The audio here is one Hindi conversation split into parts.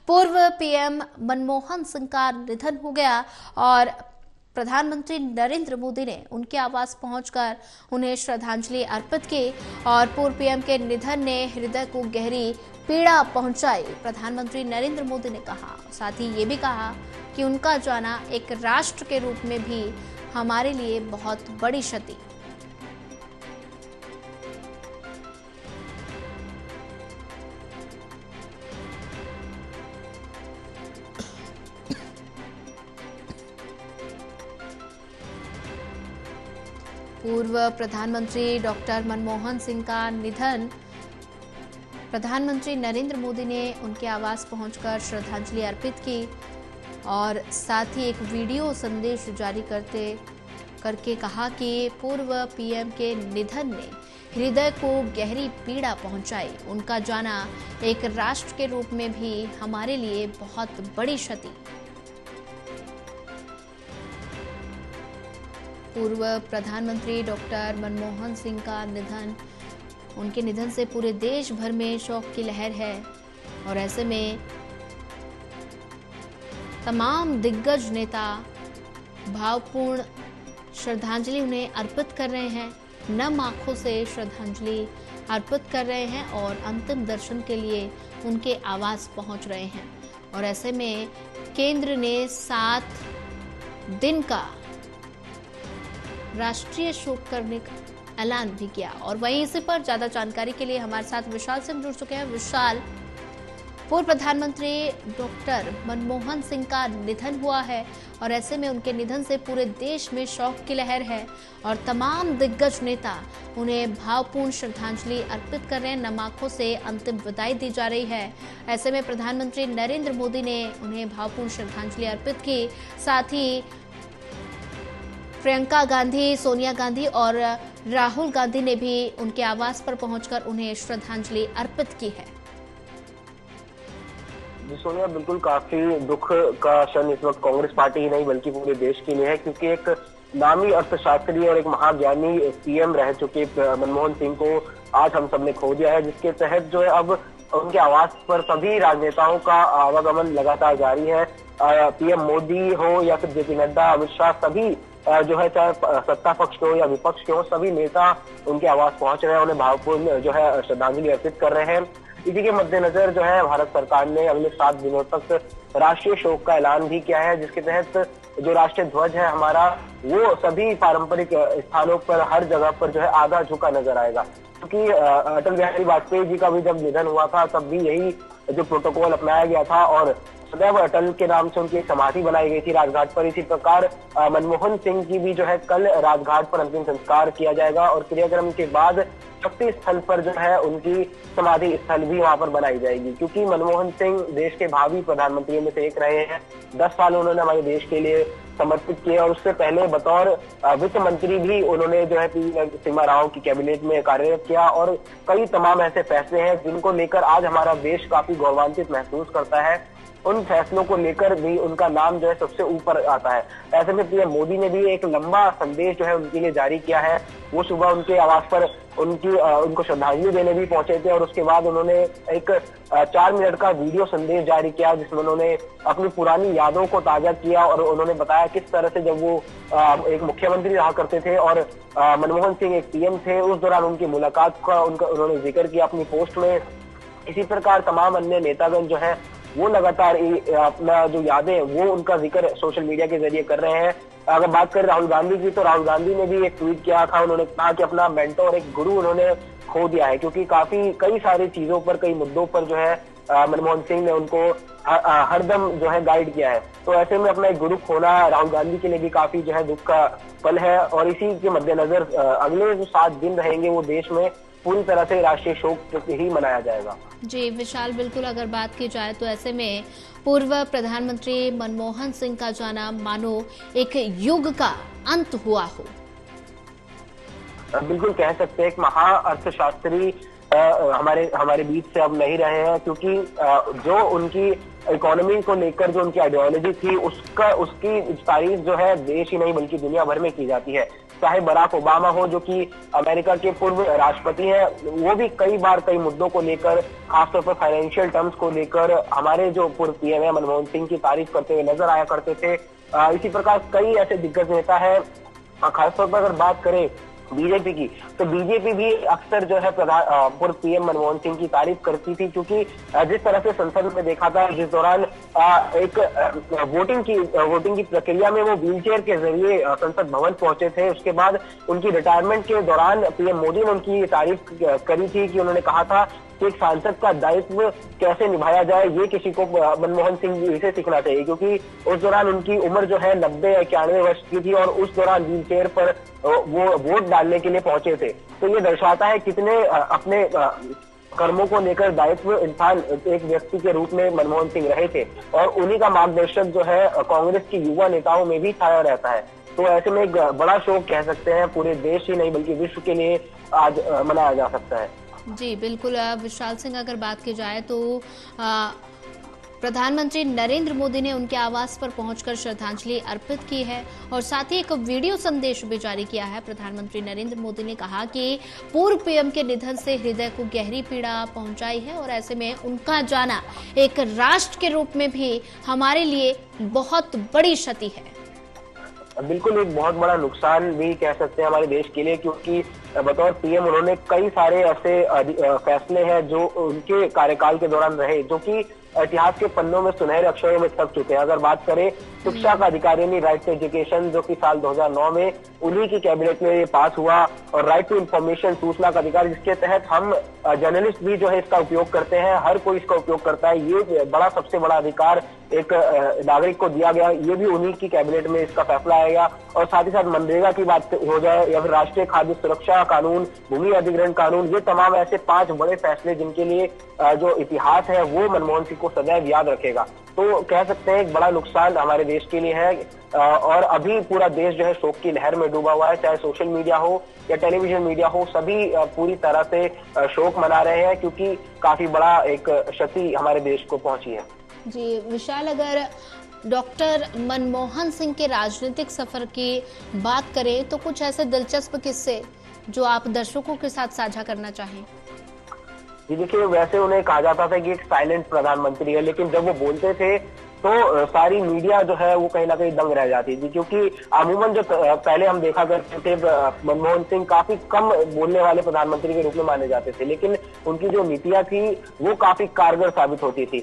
पूर्व पीएम मनमोहन सिंह का निधन हो गया और प्रधानमंत्री नरेंद्र मोदी ने उनके आवास पहुंचकर उन्हें श्रद्धांजलि अर्पित की और पूर्व पीएम के निधन ने हृदय को गहरी पीड़ा पहुंचाई। प्रधानमंत्री नरेंद्र मोदी ने कहा, साथ ही ये भी कहा कि उनका जाना एक राष्ट्र के रूप में भी हमारे लिए बहुत बड़ी क्षति। पूर्व प्रधानमंत्री डॉक्टर मनमोहन सिंह का निधन, प्रधानमंत्री नरेंद्र मोदी ने उनके आवास पहुंचकर श्रद्धांजलि अर्पित की और साथ ही एक वीडियो संदेश जारी करके कहा कि पूर्व पीएम के निधन ने हृदय को गहरी पीड़ा पहुंचाई। उनका जाना एक राष्ट्र के रूप में भी हमारे लिए बहुत बड़ी क्षति। पूर्व प्रधानमंत्री डॉक्टर मनमोहन सिंह का निधन, उनके निधन से पूरे देश भर में शोक की लहर है और ऐसे में तमाम दिग्गज नेता भावपूर्ण श्रद्धांजलि उन्हें अर्पित कर रहे हैं, नम आंखों से श्रद्धांजलि अर्पित कर रहे हैं और अंतिम दर्शन के लिए उनके आवास पहुंच रहे हैं। और ऐसे में केंद्र ने 7 दिन का राष्ट्रीय शोक करने का ऐलान भी किया। और वहीं इसी पर ज्यादा जानकारी के लिए हमारे साथ विशाल सिंह जुड़ चुके हैं। विशाल, पूर्व प्रधानमंत्री डॉक्टर मनमोहन सिंह का निधन हुआ है और ऐसे में उनके निधन से पूरे देश में शोक की लहर है और तमाम दिग्गज नेता उन्हें भावपूर्ण श्रद्धांजलि अर्पित कर रहे हैं, नम आंखों से अंतिम विदाई दी जा रही है। ऐसे में प्रधानमंत्री नरेंद्र मोदी ने उन्हें भावपूर्ण श्रद्धांजलि अर्पित की, साथ ही प्रियंका गांधी, सोनिया गांधी और राहुल गांधी ने भी उनके आवास पर पहुंचकर उन्हें श्रद्धांजलि अर्पित की है। जी सोनिया, बिल्कुल काफी दुख का क्षण इस वक्त कांग्रेस पार्टी ही नहीं बल्कि पूरे देश के लिए है, क्योंकि एक नामी अर्थशास्त्री और एक महाज्ञानी पीएम रह चुके मनमोहन सिंह को आज हम सबने खो दिया है, जिसके तहत जो है अब उनके आवास पर सभी राजनेताओं का आवागमन लगातार जारी है। पीएम मोदी हो या फिर जेपी नड्डा, अमित शाह, सभी जो है चाहे सत्ता पक्ष के हो या विपक्ष के हो, सभी नेता उनके आवास पहुंच रहे हैं, उन्हें भावपूर्ण जो है श्रद्धांजलि अर्पित कर रहे हैं। इसी के मद्देनजर जो है भारत सरकार ने अगले 7 दिनों तक राष्ट्रीय शोक का ऐलान भी किया है, जिसके तहत जो राष्ट्रीय ध्वज है हमारा, वो सभी पारंपरिक स्थानों पर हर जगह पर जो है आधा झुका नजर आएगा। क्योंकि अटल बिहारी वाजपेयी जी का भी जब निधन हुआ था तब भी यही जो प्रोटोकॉल अपनाया गया था और सदैव अटल के नाम से उनकी समाधि बनाई गई थी राजघाट पर। इसी प्रकार मनमोहन सिंह की भी जो है कल राजघाट पर अंतिम संस्कार किया जाएगा और क्रियाक्रम के बाद शक्ति स्थल पर जो है उनकी समाधि स्थल भी वहां पर बनाई जाएगी। क्योंकि मनमोहन सिंह देश के भावी प्रधानमंत्रियों में से एक रहे हैं। 10 साल उन्होंने हमारे देश के लिए समर्पित किए और उससे पहले बतौर वित्त मंत्री भी उन्होंने जो है सीमा राव की कैबिनेट में कार्यरत किया और कई तमाम ऐसे फैसले हैं जिनको लेकर आज हमारा देश काफी गौरवान्वित महसूस करता है। उन फैसलों को लेकर भी उनका नाम जो है सबसे ऊपर आता है। ऐसे में पीएम मोदी ने भी एक लंबा संदेश जो है उनके लिए जारी किया है। वो सुबह उनके आवास पर उनको श्रद्धांजलि देने भी पहुंचे थे और उसके बाद उन्होंने एक 4 मिनट का वीडियो संदेश जारी किया, जिसमें उन्होंने अपनी पुरानी यादों को ताजा किया और उन्होंने बताया किस तरह से जब वो एक मुख्यमंत्री रहा करते थे और मनमोहन सिंह एक पीएम थे, उस दौरान उनकी मुलाकात का उन्होंने जिक्र किया अपनी पोस्ट में। इसी प्रकार तमाम अन्य नेतागण जो है वो लगातार अपना जो यादें वो उनका जिक्र सोशल मीडिया के जरिए कर रहे हैं। अगर बात करें राहुल गांधी की, तो राहुल गांधी ने भी एक ट्वीट किया था। उन्होंने कहा कि अपना मेंटोर, एक गुरु उन्होंने खो दिया है, क्योंकि कई सारी चीजों पर, कई मुद्दों पर जो है मनमोहन सिंह ने उनको हरदम जो है गाइड किया है। तो ऐसे में अपना एक गुरु खोना राहुल गांधी के लिए भी काफी जो है दुख का पल है और इसी के मद्देनजर अगले जो 7 दिन रहेंगे वो देश में पूरी तरह से राष्ट्रीय शोक ही मनाया जाएगा। जी विशाल, बिल्कुल अगर बात की जाए तो ऐसे में पूर्व प्रधानमंत्री मनमोहन सिंह का जाना मानो एक युग का अंत हुआ हो। बिल्कुल कह सकते हैं, एक महा अर्थशास्त्री हमारे बीच से अब नहीं रहे हैं, क्योंकि जो उनकी इकोनॉमी को लेकर जो उनकी आइडियोलॉजी थी उसकी तारीफ जो है देश ही नहीं बल्कि दुनिया भर में की जाती है। चाहे बराक ओबामा हो जो कि अमेरिका के पूर्व राष्ट्रपति हैं, वो भी कई बार कई मुद्दों को लेकर, खासतौर पर फाइनेंशियल टर्म्स को लेकर हमारे जो पूर्व पीएम है मनमोहन सिंह की तारीफ करते हुए नजर आया करते थे। इसी प्रकार कई ऐसे दिग्गज नेता है, खासतौर पर अगर बात करें बीजेपी की, तो बीजेपी भी अक्सर जो है पूर्व पीएम मनमोहन सिंह की तारीफ करती थी, क्योंकि जिस तरह से संसद में देखा था, जिस दौरान एक वोटिंग की प्रक्रिया में वो व्हीलचेयर के जरिए संसद भवन पहुंचे थे। उसके बाद उनकी रिटायरमेंट के दौरान पीएम मोदी ने उनकी तारीफ करी थी कि उन्होंने कहा था कि एक सांसद का दायित्व कैसे निभाया जाए, ये किसी को मनमोहन सिंह जी से सीखना चाहिए, क्योंकि उस दौरान उनकी उम्र जो है 90-91 वर्ष की थी और उस दौरान व्हीलचेयर पर वो वोट डालने के लिए पहुंचे थे। तो ये दर्शाता है कितने अपने कर्मों को लेकर दायित्व इंसान एक व्यक्ति के रूप में मनमोहन सिंह रहे थे, और उन्हीं का मार्गदर्शक जो है कांग्रेस की युवा नेताओं में भी छाया रहता है। तो ऐसे में एक बड़ा शोक कह सकते हैं, पूरे देश ही नहीं बल्कि विश्व के लिए आज मनाया जा सकता है। जी बिल्कुल। विशाल सिंह, अगर बात की जाए तो प्रधानमंत्री नरेंद्र मोदी ने उनके आवास पर पहुंचकर श्रद्धांजलि अर्पित की है और साथ ही एक वीडियो संदेश भी जारी किया है। प्रधानमंत्री नरेंद्र मोदी ने कहा कि पूर्व पीएम के निधन से हृदय को गहरी पीड़ा पहुंचाई है और ऐसे में उनका जाना एक राष्ट्र के रूप में भी हमारे लिए बहुत बड़ी क्षति है। बिल्कुल, एक बहुत बड़ा नुकसान भी कह सकते हैं हमारे देश के लिए, क्योंकि बतौर पीएम उन्होंने कई सारे ऐसे फैसले हैं जो उनके कार्यकाल के दौरान रहे, जो कि इतिहास के पन्नों में सुनहरे अक्षरों में छप चुके हैं। अगर बात करें शिक्षा का अधिकार यानी राइट टू एजुकेशन, जो कि साल 2009 में उन्हीं की कैबिनेट में ये पास हुआ, और राइट टू इंफॉर्मेशन, सूचना का अधिकार, जिसके तहत हम जर्नलिस्ट भी जो है इसका उपयोग करते हैं, हर कोई इसका उपयोग करता है। ये बड़ा सबसे बड़ा अधिकार एक नागरिक को दिया गया, ये भी उन्हीं की कैबिनेट में इसका फैसला आएगा। और साथ ही साथ मनरेगा की बात हो जाए या फिर राष्ट्रीय खाद्य सुरक्षा कानून, भूमि अधिग्रहण कानून, ये तमाम ऐसे 5 बड़े फैसले जिनके लिए जो इतिहास है वो मनमोहन सिंह को सदैव याद रखेगा। तो कह सकते हैं एक बड़ा नुकसान हमारे देश के लिए है, और अभी पूरा देश जो है शोक की लहर में डूबा हुआ है। चाहे सोशल मीडिया हो या टेलीविजन मीडिया हो, सभी पूरी तरह से शोक मना रहे हैं, क्योंकि काफी बड़ा एक क्षति हमारे देश को पहुंची है। जी विशाल, अगर डॉक्टर मनमोहन सिंह के राजनीतिक सफर की बात करें तो कुछ ऐसे दिलचस्प किस्से जो आप दर्शकों के साथ साझा करना चाहें? जी देखिए, वैसे उन्हें कहा जाता था कि एक साइलेंट प्रधानमंत्री है, लेकिन जब वो बोलते थे तो सारी मीडिया जो है वो कहीं ना कहीं दंग रह जाती थी, क्योंकि अमूमन जो पहले हम देखा करते थे मनमोहन सिंह काफी कम बोलने वाले प्रधानमंत्री के रूप में माने जाते थे, लेकिन उनकी जो नीतियां थी वो काफी कारगर साबित होती थी।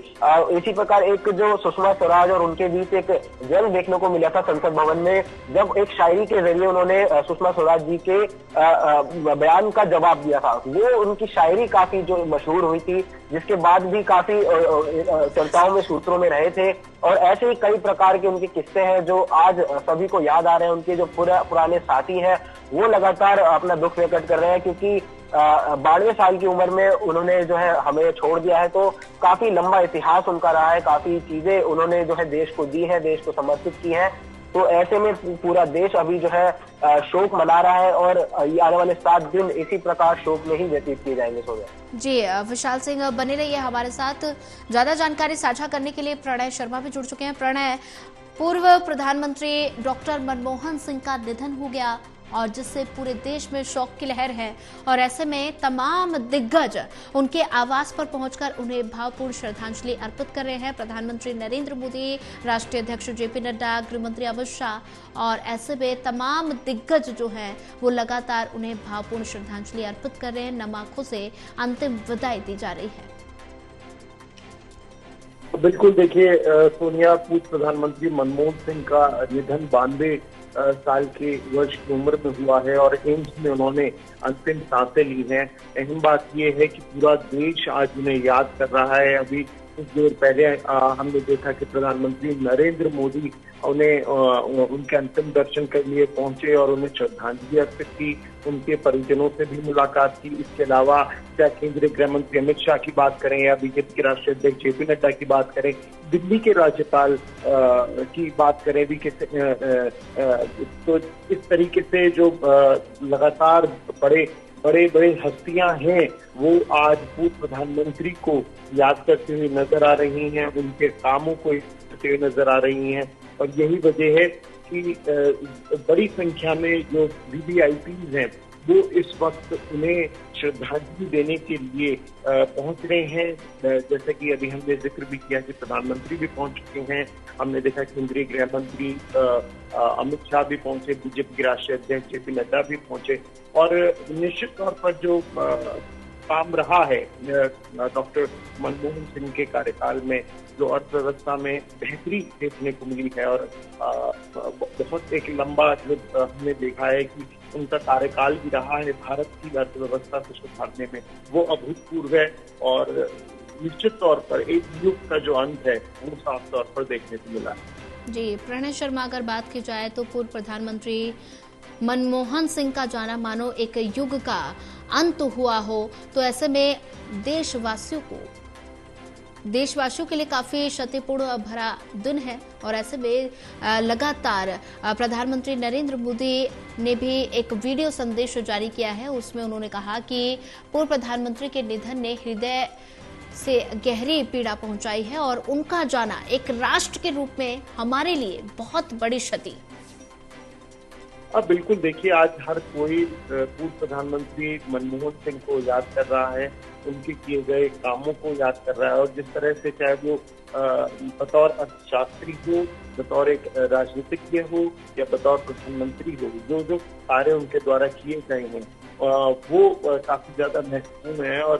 इसी प्रकार एक जो सुषमा स्वराज और उनके बीच एक जंग देखने को मिला था संसद भवन में, जब एक शायरी के जरिए उन्होंने सुषमा स्वराज जी के बयान का जवाब दिया था। वो उनकी शायरी काफी जो मशहूर हुई थी, जिसके बाद भी काफी चर्चाओं में, सूत्रों में रहे थे। और ऐसे ही कई प्रकार के उनके किस्से हैं जो आज सभी को याद आ रहे हैं। उनके जो पुराने साथी हैं वो लगातार अपना दुख व्यक्त कर रहे हैं, क्योंकि 92 साल की उम्र में उन्होंने जो है हमें छोड़ दिया है। तो काफी लंबा इतिहास उनका रहा है, काफी चीजें उन्होंने जो है देश को दी है, देश को समर्पित की है। तो ऐसे में पूरा देश अभी जो है शोक मना रहा है, और ये आने वाले 7 दिन इसी प्रकार शोक में ही व्यतीत किए जाएंगे। सोनिया जी, विशाल सिंह बने रहिए हमारे साथ। ज्यादा जानकारी साझा करने के लिए प्रणय शर्मा भी जुड़ चुके हैं। प्रणय, पूर्व प्रधानमंत्री डॉक्टर मनमोहन सिंह का निधन हो गया और जिससे पूरे देश में शोक की लहर है, और ऐसे में तमाम दिग्गज उनके आवास पर पहुंचकर उन्हें भावपूर्ण श्रद्धांजलि अर्पित कर रहे हैं। प्रधानमंत्री नरेंद्र मोदी, राष्ट्रीय अध्यक्ष जेपी नड्डा, गृहमंत्री अमित शाह, और ऐसे में तमाम दिग्गज जो हैं वो लगातार उन्हें भावपूर्ण श्रद्धांजलि अर्पित कर रहे हैं। नम आंखों से अंतिम विदाई दी जा रही है। बिल्कुल, देखिए सोनिया, पूर्व प्रधानमंत्री मनमोहन सिंह का निधन 92 साल के वर्ष की उम्र में हुआ है और एम्स में उन्होंने अंतिम सांसें ली हैं। अहम बात यह है कि पूरा देश आज उन्हें याद कर रहा है। अभी कुछ देर पहले हमने देखा कि प्रधानमंत्री नरेंद्र मोदी उन्हें उनके अंतिम दर्शन के लिए पहुंचे और उन्हें श्रद्धांजलि अर्पित की, उनके परिजनों से भी मुलाकात की। इसके अलावा चाहे केंद्रीय गृह मंत्री अमित शाह की बात करें या बीजेपी के राष्ट्रीय अध्यक्ष जेपी नड्डा की बात करें, दिल्ली के राज्यपाल की बात करें भी, तो इस तरीके से जो लगातार बड़े हस्तियां हैं वो आज पूर्व प्रधानमंत्री को याद करते हुए नजर आ रही हैं, उनके कामों को करते हुए नजर आ रही हैं। और यही वजह है कि बड़ी संख्या में जो वीवीआईपीज हैं वो इस वक्त उन्हें श्रद्धांजलि देने के लिए पहुंच रहे हैं। जैसे कि अभी हमने जिक्र भी किया कि प्रधानमंत्री भी पहुंच चुके हैं। हमने देखा केंद्रीय गृह मंत्री अमित शाह भी पहुंचे, बीजेपी के राष्ट्रीय अध्यक्ष जेपी नड्डा भी पहुंचे। और निश्चित तौर पर जो काम रहा है डॉक्टर मनमोहन सिंह के कार्यकाल में, जो अर्थव्यवस्था में बेहतरी देखने को मिली है और बहुत एक लंबा जो हमने देखा है कि उनका कार्यकाल भी रहा है भारत की अर्थव्यवस्था को सुधारने में, वो अभूतपूर्व है। और निश्चित तौर पर एक युग का जो अंत है वो साफ तौर पर देखने को मिला है। जी, प्रणय शर्मा, अगर बात की जाए तो पूर्व प्रधानमंत्री मनमोहन सिंह का जाना मानो एक युग का अंत हुआ हो, तो ऐसे में देशवासियों के लिए काफी क्षतिपूर्ण भरा दिन है। और ऐसे में लगातार प्रधानमंत्री नरेंद्र मोदी ने भी एक वीडियो संदेश जारी किया है। उसमें उन्होंने कहा कि पूर्व प्रधानमंत्री के निधन ने हृदय से गहरी पीड़ा पहुंचाई है और उनका जाना एक राष्ट्र के रूप में हमारे लिए बहुत बड़ी क्षति। अब बिल्कुल देखिए, आज हर कोई पूर्व प्रधानमंत्री मनमोहन सिंह को याद कर रहा है, उनके किए गए कामों को याद कर रहा है। और जिस तरह से चाहे वो बतौर अर्थशास्त्री हो, बतौर एक राजनीतिज्ञ हो या बतौर प्रधानमंत्री हो, जो कार्य उनके द्वारा किए गए हैं वो काफी ज्यादा महत्वपूर्ण है। और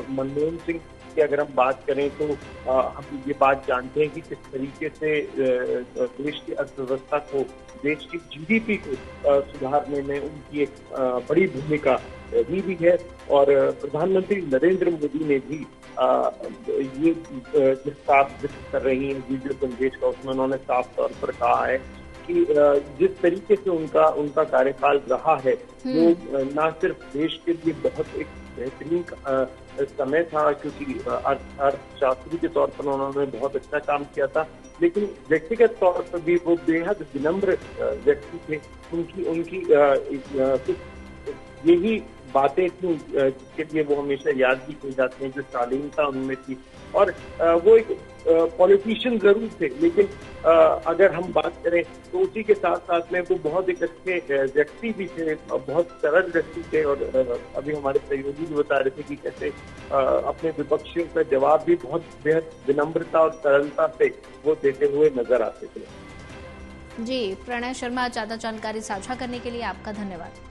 मनमोहन सिंह की अगर हम बात करें तो हम ये बात जानते हैं कि किस तरीके से देश की अर्थव्यवस्था को, देश की जीडीपी को सुधारने में उनकी एक बड़ी भूमिका रही भी है। और प्रधानमंत्री नरेंद्र मोदी ने भी ये जिसका आप जिक्र कर रही हैं वीडियो संदेश का, उसमें उन्होंने साफ तौर पर कहा है कि जिस तरीके से उनका कार्यकाल रहा है वो न सिर्फ देश के लिए बहुत एक बेहतरीन समय था, क्योंकि अर्थशास्त्री के तौर पर उन्होंने बहुत अच्छा काम किया था, लेकिन व्यक्तिगत तौर पर भी वो बेहद विनम्र व्यक्ति थे। उनकी यही बातें थी जिसके लिए वो हमेशा याद भी किए जाते हैं, जो शालीनता उनमें थी। और वो एक पॉलिटिशियन जरूर थे, लेकिन अगर हम बात करें तो उसी के साथ साथ में वो बहुत एक अच्छे व्यक्ति भी थे, बहुत सरल व्यक्ति थे। और अभी हमारे सहयोगी भी बता रहे थे कि कैसे अपने विपक्षियों का जवाब भी बहुत बेहद विनम्रता और सरलता से वो देते हुए नजर आते थे। जी, प्रणय शर्मा, ज्यादा जानकारी साझा करने के लिए आपका धन्यवाद।